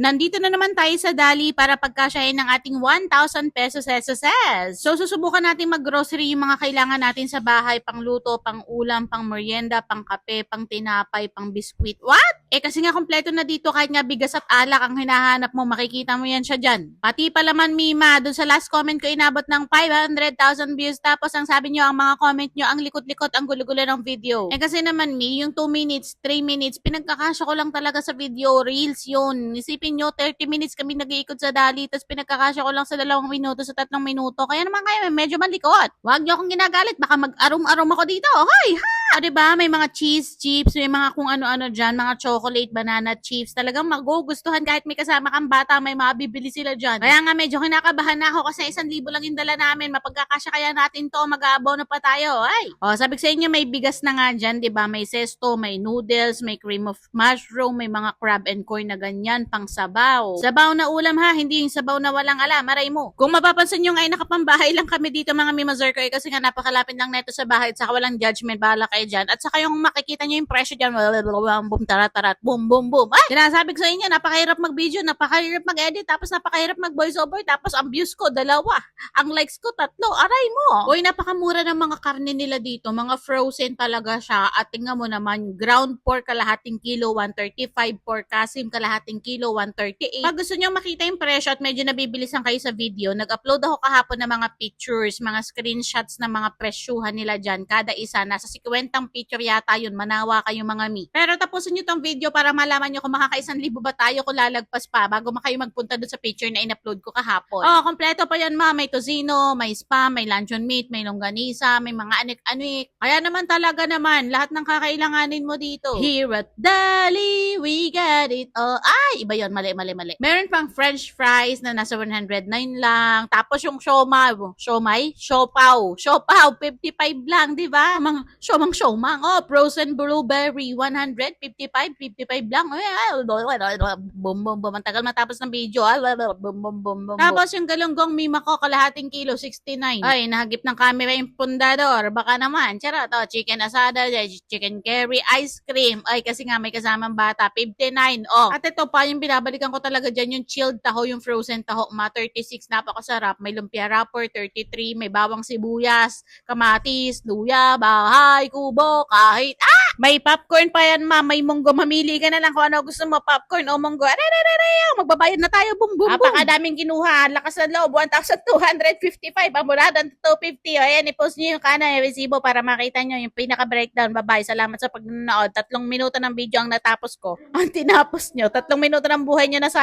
Nandito na naman tayo sa Dali para pagkasyahin ng ating 1,000 pesos SSS. So, susubukan natin mag-grocery yung mga kailangan natin sa bahay, pang luto, pang ulam, pang merienda, pang kape, pang tinapay, pang biskwit. What? Kasi nga kompleto na dito kahit nga bigas at alak ang hinahanap mo, makikita mo yan siya dyan. Pati palaman Mima, dun sa last comment ko inabot ng 500,000 views tapos ang sabi nyo, ang mga comment nyo, ang likot-likot, ang gulo-gulo ng video. Kasi naman yung 2 minutes, 3 minutes, pinagkakasya ko lang talaga sa video, reels yun. Isipin nyo, 30 minutes kami nag-iikot sa Dali, tapos pinagkakasya ko lang sa 2 minuto, sa 3 minuto. Kaya naman kayo, medyo malikot. Huwag nyo akong ginagalit, baka mag-arum-arum ako dito. Hoy, ha! Diba? May mga cheese chips, may mga kung ano-ano dyan, mga chocolate, banana chips. Talagang magugustuhan kahit may kasama kang bata, may mabibili sila dyan. Kaya nga medyo kinakabahan na ako kasi 1,000 lang yung dala namin. Mapagkakasya kaya natin to, mag-aabono pa tayo. Ay! Sabi ko sa inyo, may bigas na nga dyan, diba? May sesto, may noodles, may cream of mushroom, may mga crab and corn na ganyan, pang sabaw. Sabaw na ulam ha, hindi yung sabaw na walang alam, aray mo. Kung mapapansin nyo nga, nakapambahay lang kami dito mga Mimazor ko kasi nga napakalapit lang neto sa bahay at saka walang judgment, bahala kayo dyan. At saka yung makikita nyo yung presyo dyan, boom, tarat, boom, boom, boom. Ay, sinasabi ko sa inyo, napakahirap mag-video, napakahirap mag-edit, tapos napakahirap mag-voiceover, tapos ang views ko, 2. Ang likes ko, 3. Aray mo. Uy, napakamura ng mga karne nila dito, mga frozen talaga siya. At tingnan mo naman, ground pork kalahating kilo, 135, pork kasim kalahating kilo, 138. Pag gusto nyo makita yung presyo at medyo nabibilisan kayo sa video, nag-upload ako kahapon ng mga pictures, mga screenshots ng mga presyuhan nila dyan. Kada isa, nasa 50 picture yata yun. Manawa kayo mga mi. Pero tapusin nyo tong video para malaman nyo kung makaka-1,000 ba tayo kung lalagpas pa bago kayo magpunta doon sa picture na in-upload ko kahapon. Kompleto pa yan ma. May tocino, may spam, may luncheon meat, may longganisa, may mga anik-anik. Kaya naman talaga naman, lahat ng kakailanganin mo dito. Here at Dali, we got it all. Ay, iba yun. Mali. Meron pang french fries na nasa 109 lang. Tapos yung siopaw, 55 lang, di ba? Mga siomang. Frozen blueberry, 155 lang. Boom. Ang tagal matapos ng video. Boom. Tapos yung galunggong Mima ko, kalahating kilo, 69. Ay, nahagip ng camera yung pundador. Baka naman. Charot. Chicken asada, chicken curry, ice cream. Ay, kasi nga may kasamang bata, 59. At ito pa, yung binabalikan ko talaga dyan, yung chilled taho, yung frozen taho, 36, napakasarap. May lumpia wrapper, 33. May bawang sibuyas, kamatis, luya, bahay, kubo, kahit, may popcorn pa yan, ma. May munggo. Mamili ka na lang kung ano gusto mo, popcorn o munggo. Magbabayad na tayo, boom. Napakadaming kinuha. Lakas ng loob, 1,255. Amuradan, 250. Ayan, i-post nyo yung yung resibo para makita nyo yung pinaka-breakdown. Bye-bye. Salamat sa pagnonood. 3 minuto ng video ang natapos ko. Ang tinapos nyo. 3 minuto ng buhay nyo na sayang.